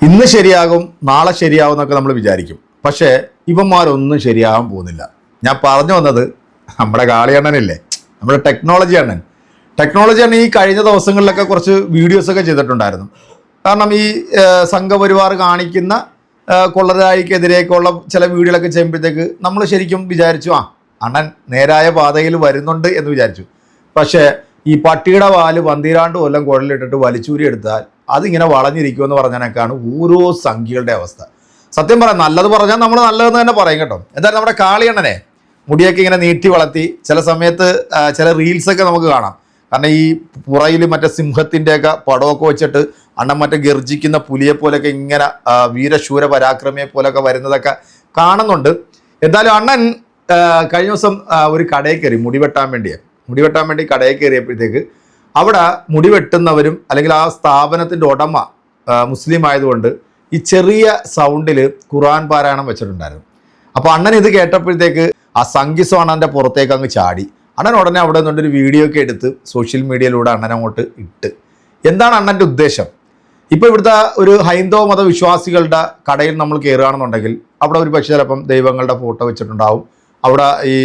ഇന്ന് ശരിയാകും നാളെ ശരിയാകും എന്നൊക്കെ നമ്മൾ വിചാരിക്കും. പക്ഷേ ഇവന്മാരൊന്നും ശരിയാകാൻ പോകുന്നില്ല. ഞാൻ പറഞ്ഞു വന്നത് നമ്മുടെ കാളിയണ്ണനില്ലേ, നമ്മുടെ ടെക്നോളജി അണ്ണൻ ഈ കഴിഞ്ഞ ദിവസങ്ങളിലൊക്കെ കുറച്ച് വീഡിയോസൊക്കെ ചെയ്തിട്ടുണ്ടായിരുന്നു. കാരണം ഈ സംഘപരിവാർ കാണിക്കുന്ന കൊള്ളരായിക്കെതിരെയൊക്കെയുള്ള ചില വീഡിയോകളൊക്കെ ചെയ്യുമ്പോഴത്തേക്ക് നമ്മൾ ശരിക്കും വിചാരിച്ചു അണ്ണൻ നേരായ പാതയിൽ വരുന്നുണ്ട് എന്ന് വിചാരിച്ചു. പക്ഷേ ഈ പട്ടിയുടെ വാല് 12 കൊല്ലം കുഴലിട്ടിട്ട് വലിച്ചൂരി എടുത്താൽ അതിങ്ങനെ വളഞ്ഞിരിക്കുമെന്ന് പറഞ്ഞതിനൊക്കെയാണ് ഓരോ സംഖ്യകളുടെ അവസ്ഥ. സത്യം പറയാം, നല്ലത് പറഞ്ഞാൽ നമ്മൾ നല്ലതെന്ന് തന്നെ പറയും കേട്ടോ. എന്തായാലും നമ്മുടെ കാളിയണ്ണനെ മുടിയൊക്കെ ഇങ്ങനെ നീട്ടി വളർത്തി ചില സമയത്ത് ചില റീൽസൊക്കെ നമുക്ക് കാണാം. കാരണം ഈ പുറയിൽ മറ്റേ സിംഹത്തിൻ്റെയൊക്കെ പടമൊക്കെ വെച്ചിട്ട് അണ്ണൻ മറ്റേ ഗർജിക്കുന്ന പുലിയെ പോലെയൊക്കെ ഇങ്ങനെ വീരശൂര പരാക്രമിയെ പോലെയൊക്കെ വരുന്നതൊക്കെ കാണുന്നുണ്ട്. എന്തായാലും അണ്ണൻ കഴിഞ്ഞ ദിവസം ഒരു കടയിൽ കയറി മുടി വെട്ടാൻ വേണ്ടി കടയിൽ കയറിയപ്പോഴത്തേക്ക് അവിടെ മുടി വെട്ടുന്നവരും അല്ലെങ്കിൽ ആ സ്ഥാപനത്തിൻ്റെ ഉടമ മുസ്ലിം ആയതുകൊണ്ട് ഈ ചെറിയ സൗണ്ടിൽ ഖുർആൻ പാരായണം വെച്ചിട്ടുണ്ടായിരുന്നു. അപ്പോൾ അണ്ണൻ ഇത് കേട്ടപ്പോഴത്തേക്ക് ആ സംഗീസം അണ്ണൻ്റെ പുറത്തേക്ക് അങ്ങ് ചാടി. അണ്ണൻ ഉടനെ അവിടെ നിന്നൊരു വീഡിയോ ഒക്കെ എടുത്ത് സോഷ്യൽ മീഡിയയിലൂടെ അണ്ണൻ അങ്ങോട്ട് ഇട്ട്. എന്താണ് അണ്ണൻ്റെ ഉദ്ദേശം? ഇപ്പോൾ ഇവിടുത്തെ ഒരു ഹൈന്ദവ മതവിശ്വാസികളുടെ കടയിൽ നമ്മൾ കയറുകയാണെന്നുണ്ടെങ്കിൽ അവിടെ ഒരു പക്ഷേ ചിലപ്പം ദൈവങ്ങളുടെ ഫോട്ടോ വെച്ചിട്ടുണ്ടാവും. അവിടെ ഈ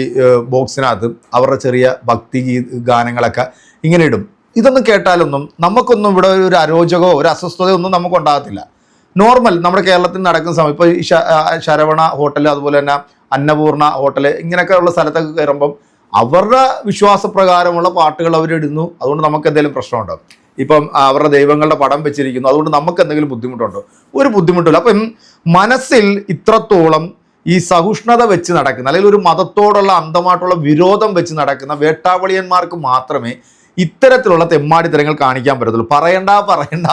ബോക്സിനകത്ത് അവരുടെ ചെറിയ ഭക്തി ഗാനങ്ങളൊക്കെ ഇങ്ങനെ ഇടും. ഇതൊന്നും കേട്ടാലൊന്നും നമുക്കൊന്നും ഇവിടെ ഒരു അരോചകമോ ഒരു അസ്വസ്ഥതയോ ഒന്നും നമുക്കുണ്ടാകത്തില്ല. നോർമൽ നമ്മുടെ കേരളത്തിൽ നടക്കുന്ന സമയം ഇപ്പോൾ ഈ ശരവണ ഹോട്ടൽ, അതുപോലെ തന്നെ അന്നപൂർണ ഹോട്ടൽ, ഇങ്ങനെയൊക്കെ ഉള്ള സ്ഥലത്തൊക്കെ കയറുമ്പം അവരുടെ വിശ്വാസപ്രകാരമുള്ള പാട്ടുകൾ അവരിടുന്നു. അതുകൊണ്ട് നമുക്ക് എന്തെങ്കിലും പ്രശ്നമുണ്ടോ? ഇപ്പം അവരുടെ ദൈവങ്ങളുടെ പടം വെച്ചിരിക്കുന്നു, അതുകൊണ്ട് നമുക്ക് എന്തെങ്കിലും ബുദ്ധിമുട്ടുണ്ടോ? ഒരു ബുദ്ധിമുട്ടില്ല. അപ്പം മനസ്സിൽ ഇത്രത്തോളം ഈ സഹിഷ്ണുത വെച്ച് നടക്കുന്ന, അല്ലെങ്കിൽ ഒരു മതത്തോടുള്ള അന്ധമായിട്ടുള്ള വിരോധം വെച്ച് നടക്കുന്ന വേട്ടാവളിയന്മാർക്ക് മാത്രമേ ഇത്തരത്തിലുള്ള തെമ്മാടിത്തരങ്ങൾ കാണിക്കാൻ പറ്റത്തുള്ളൂ. പറയണ്ട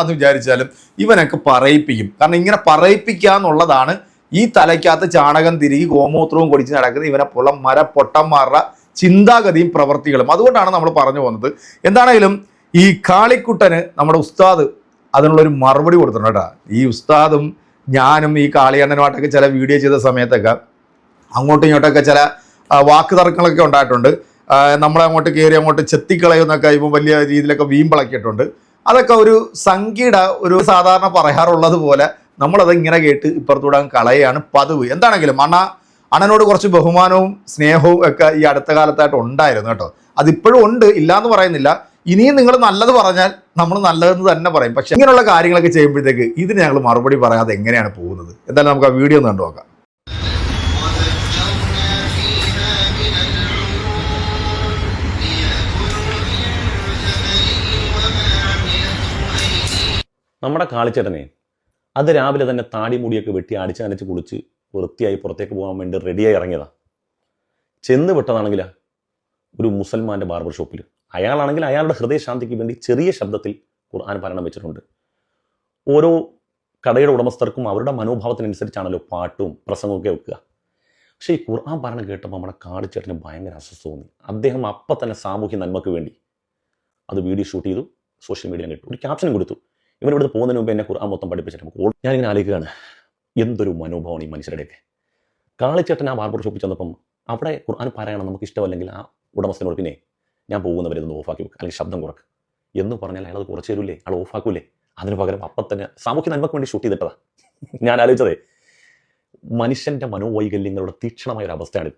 എന്ന് വിചാരിച്ചാലും ഇവനൊക്കെ പറയിപ്പിക്കും. കാരണം ഇങ്ങനെ പറയിപ്പിക്കുക എന്നുള്ളതാണ് ഈ തലയ്ക്കകത്ത് ചാണകം തിരികെ ഗോമൂത്രവും കുടിച്ച് നടക്കുന്ന ഇവനെ പോലെ മരപ്പൊട്ടന്മാരുടെ ചിന്താഗതിയും പ്രവർത്തികളും. അതുകൊണ്ടാണ് നമ്മൾ പറഞ്ഞു പോകുന്നത്. എന്താണെങ്കിലും ഈ കാളിക്കുട്ടന് നമ്മുടെ ഉസ്താദ് അതിനുള്ളൊരു മറുപടി കൊടുത്തിട്ടുണ്ട് കേട്ടോ. ഈ ഉസ്താദും ഞാനും ഈ കാളിയണ്ണനുമായിട്ടൊക്കെ ചില വീഡിയോ ചെയ്ത സമയത്തൊക്കെ അങ്ങോട്ടും ഇങ്ങോട്ടൊക്കെ ചില വാക്ക് തർക്കങ്ങളൊക്കെ ഉണ്ടായിട്ടുണ്ട്. നമ്മളെ അങ്ങോട്ട് കയറി അങ്ങോട്ട് ചെത്തിക്കളയുന്നൊക്കെ ഇപ്പം വലിയ രീതിയിലൊക്കെ വീമ്പിളക്കിയിട്ടുണ്ട്. അതൊക്കെ ഒരു സംഖ്യയുടെ ഒരു സാധാരണ പറയാറുള്ളത് പോലെ നമ്മളത് ഇങ്ങനെ കേട്ട് ഇപ്പുറത്തൂടെ കളയാണ് പതിവ്. എന്താണെങ്കിലും അണ്ണനോട് കുറച്ച് ബഹുമാനവും സ്നേഹവും ഒക്കെ ഈ അടുത്ത കാലത്തായിട്ട് ഉണ്ടായിരുന്നു കേട്ടോ. അതിപ്പോഴും ഉണ്ട്, ഇല്ലയെന്ന് പറയുന്നില്ല. ഇനിയും നിങ്ങൾ നല്ലത് പറഞ്ഞാൽ നമ്മൾ നല്ലതെന്ന് തന്നെ പറയും. പക്ഷെ ഇങ്ങനെയുള്ള കാര്യങ്ങളൊക്കെ ചെയ്യുമ്പോഴത്തേക്ക് ഇതിന് ഞങ്ങൾ മറുപടി പറയാതെ എങ്ങനെയാണ് പോകുന്നത്? എന്തായാലും നമുക്ക് ആ വീഡിയോ ഒന്ന് കണ്ടു നോക്കാം. നമ്മുടെ കാളിച്ചേട്ടനെ അത് രാവിലെ തന്നെ താടി മുടിയൊക്കെ വെട്ടി അടിച്ച് നനച്ച് കുളിച്ച് വൃത്തിയായി പുറത്തേക്ക് പോകാൻ വേണ്ടി റെഡിയായി ഇറങ്ങിയതാണ്. ചെന്ന് വിട്ടതാണെങ്കിൽ ഒരു മുസൽമാൻ്റെ ബാർബർ ഷോപ്പിൽ. അയാളാണെങ്കിൽ അയാളുടെ ഹൃദയശാന്തിക്ക് വേണ്ടി ചെറിയ ശബ്ദത്തിൽ ഖുർആൻ പാരായണം വെച്ചിട്ടുണ്ട്. ഓരോ കടയുടെ ഉടമസ്ഥർക്കും അവരുടെ മനോഭാവത്തിനനുസരിച്ചാണല്ലോ പാട്ടും പ്രസംഗമൊക്കെ വെക്കുക. പക്ഷേ ഈ ഖുർആൻ പാരായണം കേട്ടപ്പോൾ നമ്മുടെ കാളിച്ചേട്ടന് ഭയങ്കര അസ്വസ്ഥ തോന്നി. അദ്ദേഹം അപ്പം തന്നെ സാമൂഹ്യ നന്മയ്ക്ക് വേണ്ടി അത് വീഡിയോ ഷൂട്ട് ചെയ്തു, സോഷ്യൽ മീഡിയയിൽ ഇട്ടു, ഒരു ക്യാപ്ഷനും കൊടുത്തു. ഇവനിവിടുന്ന് പോകുന്നതിന് മുമ്പ് എന്നെ ഖുർആൻ മൊത്തം പഠിപ്പിച്ചിട്ട് ഞാനിങ്ങനെ ആലോചിക്കുകയാണ്, എന്തൊരു മനോഭാവമാണ് ഈ മനുഷ്യരുടെയൊക്കെ. കാളിച്ചേട്ടൻ ആ ബാർബർ ഷോപ്പിൽ ചെന്നപ്പം അവിടെ ഖുർആൻ പാരായണം നമുക്ക് ഇഷ്ടമല്ലെങ്കിൽ ആ ഉടമസ്ഥനോട് പിന്നെ ഞാൻ പോകുന്നവരൊന്ന് ഓഫാക്കി വെക്കുക, അല്ലെങ്കിൽ ശബ്ദം കുറക്ക് എന്ന് പറഞ്ഞാൽ അയാൾ അത് കുറച്ച് തരൂല്ലേ, അയാൾ ഓഫാക്കൂലേ? അതിന് പകരം അപ്പം തന്നെ സാമൂഹ്യ നന്മയ്ക്ക് വേണ്ടി ഷൂട്ട് ചെയ്തിട്ടതാ. ഞാൻ ആലോചിച്ചതേ, മനുഷ്യൻ്റെ മനോവൈകല്യങ്ങളുടെ തീക്ഷണമായ ഒരു അവസ്ഥയാണിത്.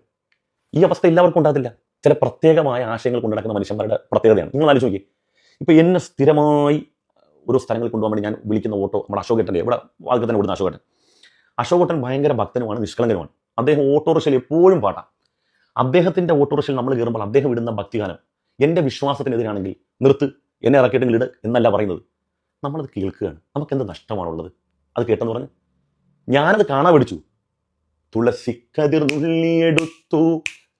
ഈ അവസ്ഥ എല്ലാവർക്കും ഉണ്ടാകത്തില്ല. ചില പ്രത്യേകമായ ആശയങ്ങൾ കൊണ്ട് നടക്കുന്ന മനുഷ്യന്മാരുടെ പ്രത്യേകതയാണ്. നിങ്ങൾ ആലോചിച്ച് നോക്കി, ഇപ്പോൾ എന്നെ സ്ഥിരമായി ഓരോ സ്ഥലങ്ങളിൽ കൊണ്ടുപോകാൻ വേണ്ടി ഞാൻ വിളിക്കുന്ന ഓട്ടോ നമ്മുടെ അശോകേട്ടൻ്റെ, ഇവിടെ വാതിൽ തന്നെ വിടുന്ന അശോകേട്ടൻ ഭയങ്കര ഭക്തനുമാണ്, നിഷ്കളങ്കനുമാണ്. അദ്ദേഹം ഓട്ടോറിക്ഷയിൽ എപ്പോഴും പാട്ടാം. അദ്ദേഹത്തിൻ്റെ ഓട്ടോറിക്ഷയിൽ നമ്മൾ കയറുമ്പോൾ അദ്ദേഹം ഇടുന്ന ഭക്തിഗാനം എൻ്റെ വിശ്വാസത്തിനെതിരാണെങ്കിൽ നിർത്ത്, എന്നെ ഇറക്കിയിട്ടെങ്കിൽ ഇട് എന്നല്ല പറയുന്നത്. നമ്മളത് കേൾക്കുകയാണ്. നമുക്കെന്ത് നഷ്ടമാണുള്ളത് അത് കേട്ടെന്ന് പറഞ്ഞ് ഞാനത് കാണാൻ പഠിച്ചു. തുളസിക്കതിർ നുള്ളിയെടുത്തു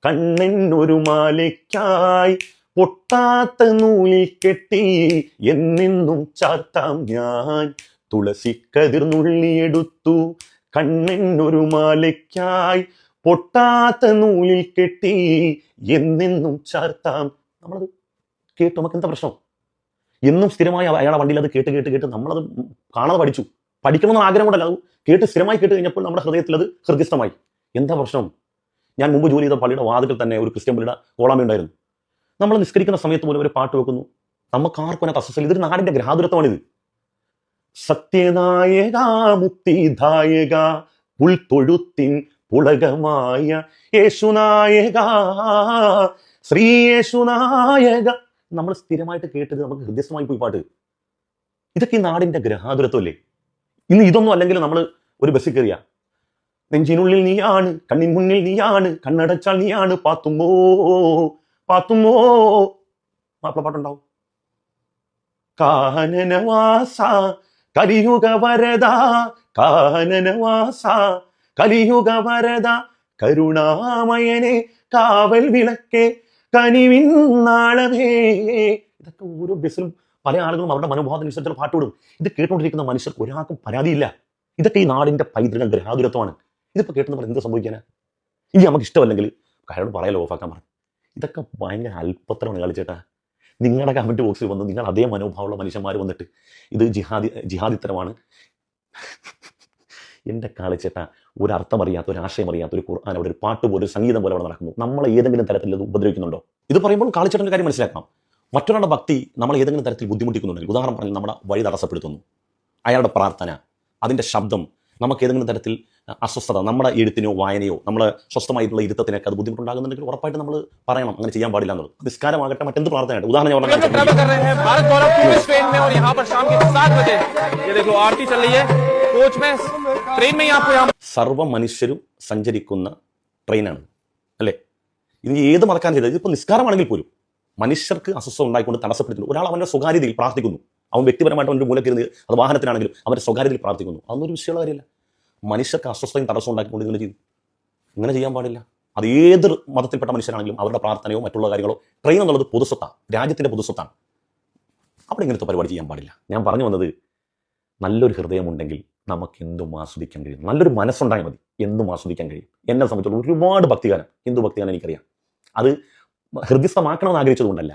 കണ്ണെന്നൊരു മാലയ്ക്കായി, പൊട്ടാത്ത നൂലിൽ കെട്ടി എന്നെന്നും ചാർത്താം ഞാൻ. തുളസിക്കതിർ നുള്ളിയെടുത്തു കണ്ണെന്നൊരു മാലയ്ക്കായി, പൊട്ടാത്ത നൂലിൽ കെട്ടി എന്നെന്നും ചാർത്താം. നമ്മളത് കേട്ടു, നമുക്ക് എന്താ പ്രശ്നം? എന്നും സ്ഥിരമായി അയാളെ വണ്ടിയിൽ അത് കേട്ട് നമ്മളത് കാണാതെ പഠിച്ചു. പഠിക്കണമെന്ന് ആഗ്രഹം കൊണ്ടല്ല, അത് കേട്ട് സ്ഥിരമായി കേട്ട് കഴിഞ്ഞപ്പോൾ നമ്മുടെ ഹൃദയത്തിൽ അത് ഹൃദയസ്ഥമായി. എന്താ പ്രശ്നം? ഞാൻ മുമ്പ് ജോലി ചെയ്ത പള്ളിയുടെ വാതിൽ തന്നെ ഒരു ക്രിസ്ത്യൻ പള്ളിയുടെ കോളാമ ഉണ്ടായിരുന്നു. നമ്മൾ നിസ്കരിക്കുന്ന സമയത്ത് പോലും ഒരു പാട്ട് വെക്കുന്നു. നമുക്ക് ആർക്കും അതിനകത്ത് അസ്വസ്ഥ. ഇതൊരു നാടിൻ്റെ ഗ്രാതുരത്വമാണിത്. സത്യനായക മുക്തിദായക പുൽത്തൊഴുത്തിൻ പുളകമായ യേശുനായക ശ്രീ യേശുനായക. നമ്മൾ സ്ഥിരമായിട്ട് കേട്ടത് നമുക്ക് ഹൃദയസ്ഥമായി പോയി പാട്ട്. ഇതൊക്കെ ഈ നാടിന്റെ ഗ്രഹാതുരത്വമല്ലേ? ഇന്ന് ഇതൊന്നും അല്ലെങ്കിൽ നമ്മൾ ഒരു ബസ്സിൽ കയറിയ നെഞ്ചിനുള്ളിൽ നീയാണ്, കണ്ണിൻ മുന്നിൽ നീയാണ്, കണ്ണടച്ചാൽ നീയാണ്, പാത്തുമ്പോ പാത്തുമ്പോ മാപ്പിളപ്പാട്ടുണ്ടാവും. കാനനവാസ കലിയുഗ വരദ, കാനനവാസ കലിയുഗ വരദ, കരുണാമയനെ കാവൽ വിളക്കേ കനിവിൻ നാളമേ. ഇതൊക്കെ ഓരോ ബസ്സിലും പല ആളുകളും അവരുടെ മനോഭാവത്തിനനുസരിച്ചുള്ള പാട്ടുവിടും. ഇത് കേട്ടുകൊണ്ടിരിക്കുന്ന മനുഷ്യർക്ക് ഒരാൾക്കും പരാതിയില്ല. ഇതൊക്കെ ഈ നാടിന്റെ പൈതൃക ഗ്രഹാതുരത്വമാണ്. ഇതിപ്പോൾ കേട്ടെന്ന് എന്ത് സംഭവിക്കാനാ? ഇനി നമുക്ക് ഇഷ്ടമല്ലെങ്കിൽ അയാളോട് പറയാലോ ഓഫാക്കാൻ പറഞ്ഞു. ഇതൊക്കെ ഭയങ്കര അല്പത്രമാണ് കളിച്ചേട്ടാ. നിങ്ങളുടെ കമന്റ് ബോക്സിൽ വന്ന് നിങ്ങൾ അതേ മനോഭാവമുള്ള മനുഷ്യന്മാർ വന്നിട്ട് ഇത് ജിഹാദിത്തരമാണ്. എൻ്റെ കാളിച്ചേട്ട ഒരർത്ഥം അറിയാത്ത, ഒരു ആശയം അറിയാത്ത ഒരു ഖുർആൻ അവിടെ ഒരു പാട്ട് പോലെ, ഒരു സംഗീതം പോലെ അവിടെ നടക്കുന്നു. നമ്മളെ ഏതെങ്കിലും തരത്തിൽ അത് ഉപദ്രവിക്കുന്നുണ്ടോ? ഇത് പറയുമ്പോൾ കാളിച്ചേട്ടൻ്റെ കാര്യം മനസ്സിലാക്കണം. മറ്റൊരാളുടെ ഭക്തി നമ്മളെ ഏതെങ്കിലും തരത്തിൽ ബുദ്ധിമുട്ടിക്കുന്നുണ്ടെങ്കിൽ, ഉദാഹരണം പറഞ്ഞാൽ നമ്മുടെ വഴി തടസ്സപ്പെടുത്തുന്നു, അയാളുടെ പ്രാർത്ഥന, അതിൻ്റെ ശബ്ദം നമുക്ക് ഏതെങ്കിലും തരത്തിൽ അസ്വസ്ഥത, നമ്മുടെ എഴുത്തിനോ വായനയോ നമ്മളെ സ്വസ്ഥമായിട്ടുള്ള ഇരുത്തത്തിനൊക്കെ അത് ബുദ്ധിമുട്ടുണ്ടാകുന്നുണ്ടെങ്കിൽ ഉറപ്പായിട്ട് നമ്മൾ പറയണം അങ്ങനെ ചെയ്യാൻ പാടില്ല എന്നുള്ളത്. നിസ്കാരമാകട്ടെ, മറ്റെന്ത് പ്രാർത്ഥനയായിട്ട്. ഉദാഹരണം സർവ്വ മനുഷ്യരും സഞ്ചരിക്കുന്ന ട്രെയിനാണ് അല്ലേ? ഇനി ഏത് മറക്കാൻ ചെയ്തത്, ഇതിപ്പോൾ നിസ്കാരമാണെങ്കിൽ പോലും മനുഷ്യർക്ക് അസ്വസ്ഥത ഉണ്ടായിക്കൊണ്ട് തടസ്സപ്പെടുത്തുന്നു. ഒരാൾ അവൻ്റെ സ്വകാര്യതയിൽ പ്രാർത്ഥിക്കുന്നു, അവൻ വ്യക്തിപരമായിട്ട് അവൻ്റെ മൂലക്കിരുന്ന്, അത് വാഹനത്തിലാണെങ്കിലും അവൻ്റെ സ്വകാര്യതയിൽ പ്രാർത്ഥിക്കുന്നു. അതൊന്നും ഒരു വിഷയമുള്ള കാര്യമില്ല. മനുഷ്യർക്ക് അസ്വസ്ഥയും തടസ്സം ഉണ്ടാക്കിക്കൊണ്ട് ഇങ്ങനെ ചെയ്തു. ഇങ്ങനെ ചെയ്യാൻ പാടില്ല. അത് ഏത് മതത്തിൽപ്പെട്ട മനുഷ്യരാണെങ്കിലും അവരുടെ പ്രാർത്ഥനയോ മറ്റുള്ള കാര്യങ്ങളോ, ട്രെയിൻ എന്നുള്ളത് പൊതുസ്വത്താണ്, രാജ്യത്തിൻ്റെ പൊതുസ്വത്താണ്. അവിടെ ഇങ്ങനത്തെ പരിപാടി ചെയ്യാൻ പാടില്ല. ഞാൻ പറഞ്ഞു വന്നത്, നല്ലൊരു ഹൃദയമുണ്ടെങ്കിൽ നമുക്ക് എന്തും ആസ്വദിക്കാൻ കഴിയും. നല്ലൊരു മനസ്സുണ്ടായാൽ മതി, എന്തും ആസ്വദിക്കാൻ കഴിയും. എന്നെ സംബന്ധിച്ചുള്ള ഒരുപാട് ഭക്തിഗാനം, ഹിന്ദു ഭക്തിഗാനം എനിക്കറിയാം. അത് ഹൃദയസ്ഥമാക്കണമെന്ന് ആഗ്രഹിച്ചതുകൊണ്ടല്ല,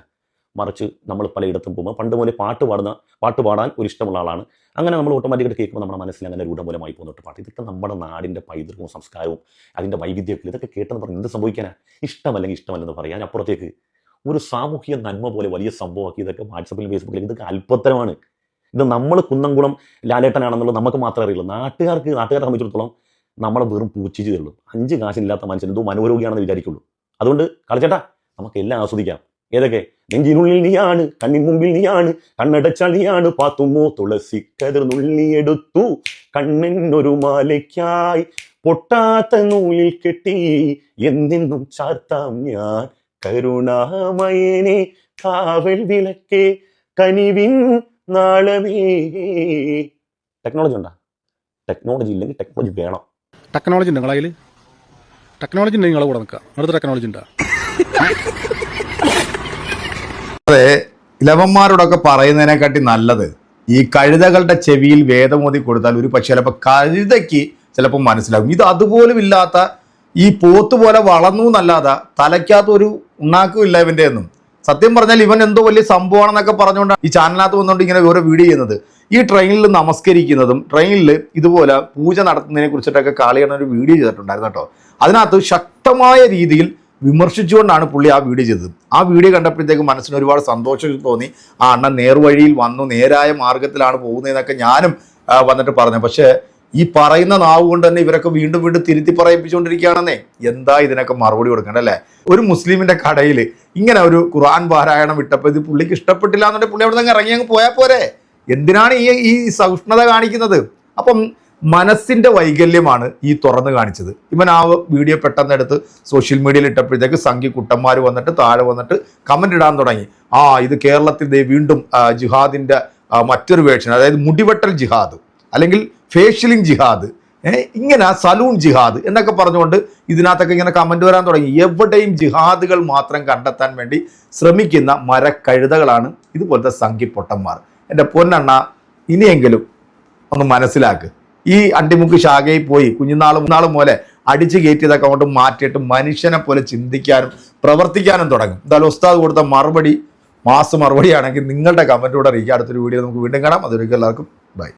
മറിച്ച് നമ്മൾ പലയിടത്തും പോകുമ്പോൾ പണ്ട് പോലെ പാട്ട് പാടാൻ ഒരു ഇഷ്ടമുള്ള ആളാണ്. അങ്ങനെ നമ്മൾ ഓട്ടോമാറ്റിക്കായിട്ട് കേൾക്കുമ്പോൾ നമ്മുടെ മനസ്സിൽ അങ്ങനെ രൂഢമൂലമായി പോകുന്നിട്ട് പാട്ട്. ഇതൊക്കെ നമ്മുടെ നാടിൻ്റെ പൈതൃകവും സംസ്കാരവും അതിൻ്റെ വൈവിധ്യമൊക്കെ. ഇതൊക്കെ കേട്ടെന്ന് പറഞ്ഞ് എന്ത് സംഭവിക്കാനാ? ഇഷ്ടമല്ലെങ്കിൽ ഇഷ്ടമല്ലെന്ന് പറയാൻ അപ്പുറത്തേക്ക് ഒരു സാമൂഹിക നന്മ പോലെ വലിയ സംഭവമാക്കി ഇതൊക്കെ വാട്സപ്പിലും ഫേസ്ബുക്കിലും. ഇതൊക്കെ അല്പത്തരമാണ്. ഇത് നമ്മൾ കുന്നംകുളം ലാലേട്ടനാണെന്നുള്ളത് നമുക്ക് മാത്രമേ അറിയുള്ളൂ. നാട്ടുകാരെ സംബന്ധിച്ചിടത്തോളം നമ്മളെ വെറും പൂച്ചിച്ച് തരുള്ളൂ. 5 കാശില്ലാത്ത മനുഷ്യൻ എന്തോ മനോരോഗിയാണെന്ന് വിചാരിക്കുള്ളൂ. അതുകൊണ്ട് കളിച്ചേട്ടാ, നമുക്ക് എല്ലാം ആസ്വദിക്കാം. ഏതൊക്കെ? നെഞ്ചിനുള്ളിൽ നീയാണ്, കണ്ണിൻ മുമ്പിൽ നീയാണ്, കണ്ണടച്ചാൽ നീയാണ്, പാത്തുമോ തുളസി കതിർ നുള്ളിയെടുത്തു കണ്ണിനൊരു മാലയ്ക്കായി, പൊട്ടാത്ത നൂലിൽ കെട്ടി എന്നെന്നും ചാർത്താം ഞാൻ, കരുണാമയനെ കാവൽ വിളക്കേ കനിവിൻ നാളമേ. ടെക്നോളജി ഉണ്ടാ? ടെക്നോളജി ഇല്ലെങ്കിൽ ടെക്നോളജി വേണം. ടെക്നോളജി ഉണ്ട് നിങ്ങളതിൽ? ടെക്നോളജി ഉണ്ടെങ്കിൽ നിങ്ങളെ കൂടെ നിൽക്കുക. അടുത്ത ടെക്നോളജി ഉണ്ടാ? അതെ, ഇലവന്മാരോടൊക്കെ പറയുന്നതിനെക്കാട്ടി നല്ലത് ഈ കഴുതകളുടെ ചെവിയിൽ വേദമോതി കൊടുത്താൽ ഒരു പക്ഷേ ചിലപ്പോൾ കഴുതയ്ക്ക് ചിലപ്പോൾ മനസ്സിലാകും. ഇത് അതുപോലും ഇല്ലാത്ത ഈ പോത്ത് പോലെ വളർന്നു എന്നല്ലാതെ തലയ്ക്കകത്ത് ഒരു ഉണ്ണാക്കും ഇല്ല ഇവൻ്റെ എന്നും. സത്യം പറഞ്ഞാൽ ഇവൻ എന്തോ വലിയ സംഭവമാണെന്നൊക്കെ പറഞ്ഞുകൊണ്ടാണ് ഈ ചാനലിനകത്ത് വന്നുകൊണ്ട് ഇങ്ങനെ ഓരോ വീഡിയോ ചെയ്യുന്നത്. ഈ ട്രെയിനിൽ നമസ്കരിക്കുന്നതും ട്രെയിനിൽ ഇതുപോലെ പൂജ നടത്തുന്നതിനെ കുറിച്ചിട്ടൊക്കെ കാളിയാണ് ഒരു വീഡിയോ ചെയ്തിട്ടുണ്ടായിരുന്നു കേട്ടോ. അതിനകത്ത് ശക്തമായ രീതിയിൽ വിമർശിച്ചുകൊണ്ടാണ് പുള്ളി ആ വീഡിയോ ചെയ്തത്. ആ വീഡിയോ കണ്ടപ്പോഴത്തേക്ക് മനസ്സിന് ഒരുപാട് സന്തോഷം തോന്നി. ആ അണ്ണൻ നേർവഴിയിൽ വന്നു, നേരായ മാർഗത്തിലാണ് പോകുന്നതെന്നൊക്കെ ഞാനും വന്നിട്ട് പറഞ്ഞു. പക്ഷേ ഈ പറയുന്ന നാവ് കൊണ്ട് തന്നെ ഇവരൊക്കെ വീണ്ടും വീണ്ടും തിരുത്തി പറയിപ്പിച്ചുകൊണ്ടിരിക്കുകയാണെന്നേ. എന്താ ഇതിനൊക്കെ മറുപടി കൊടുക്കണ്ട അല്ലേ? ഒരു മുസ്ലിമിൻ്റെ കടയിൽ ഇങ്ങനെ ഒരു ഖുർആൻ പാരായണം വിട്ടപ്പോൾ ഇത് പുള്ളിക്ക് ഇഷ്ടപ്പെട്ടില്ല എന്നുണ്ടെങ്കിൽ പുള്ളി അവിടെ നിന്ന് ഇറങ്ങി അങ്ങ് പോയാൽ പോരെ. എന്തിനാണ് ഈ സഹിഷ്ണുത കാണിക്കുന്നത്? അപ്പം മനസ്സിൻ്റെ വൈകല്യമാണ് ഈ തുറന്ന് കാണിച്ചത്. ഇവൻ ആ വീഡിയോ പെട്ടെന്ന് എടുത്ത് സോഷ്യൽ മീഡിയയിൽ ഇട്ടപ്പോഴത്തേക്ക് സംഘി കുട്ടന്മാർ വന്നിട്ട് താഴെ വന്നിട്ട് കമൻ്റ് ഇടാൻ തുടങ്ങി. ഇത് കേരളത്തിൽ വീണ്ടും ജിഹാദിൻ്റെ മറ്റൊരു വേർഷൻ, അതായത് മുടിവെട്ടൽ ജിഹാദ് അല്ലെങ്കിൽ ഫേഷ്യലിംഗ് ജിഹാദ്, ഇങ്ങനെ സലൂൺ ജിഹാദ് എന്നൊക്കെ പറഞ്ഞുകൊണ്ട് ഇതിനകത്തൊക്കെ ഇങ്ങനെ കമൻറ്റ് വരാൻ തുടങ്ങി. എവിടെയും ജിഹാദുകൾ മാത്രം കണ്ടെത്താൻ വേണ്ടി ശ്രമിക്കുന്ന മരക്കഴുതകളാണ് ഇതുപോലത്തെ സംഘി പൊട്ടന്മാർ. എൻ്റെ പൊന്നെണ്ണ, ഇനിയെങ്കിലും ഒന്ന് മനസ്സിലാക്ക്. ഈ അണ്ടിമുക്ക് ശാഖയിൽ പോയി കുഞ്ഞുനാളും പോലെ അടിച്ചു കയറ്റിയതൊക്കെ അങ്ങോട്ട് മാറ്റിയിട്ട് മനുഷ്യനെ പോലെ ചിന്തിക്കാനും പ്രവർത്തിക്കാനും തുടങ്ങും. എന്തായാലും ഉസ്താദ് കൊടുത്ത മറുപടി മാസ് മറുപടിയാണെങ്കിൽ നിങ്ങളുടെ കമൻറ്റോടെ അറിയിക്കുക. അടുത്തൊരു വീഡിയോ നമുക്ക് വീണ്ടും കാണാം. അതൊരിക്കലും എല്ലാവർക്കും ബൈ.